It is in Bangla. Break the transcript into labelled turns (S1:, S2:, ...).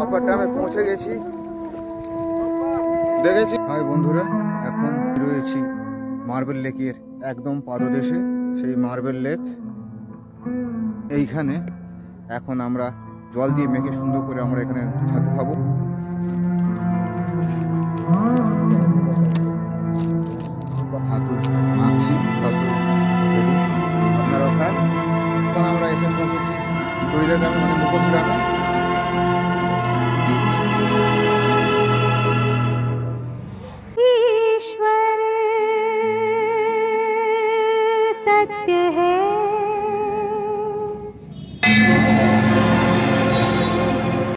S1: আপার ড্যামে পৌঁছে গেছি, দেখেছি। হাই বন্ধুরা, এখন রয়েছি মার্বেল লেকের একদম পাদদেশে। সেই মার্বেল লেক এইখানে এখন আমরা জল দিয়ে মেখে সুন্দর করে আমরা এখানে ছাতু খাবো। ছাতু মাখছি, ছাতু রেডি, আপনারাও খান। এখন আমরা এসে পৌঁছেছি চড়িদা গ্রামে, মানে মুখোশ গ্রামে।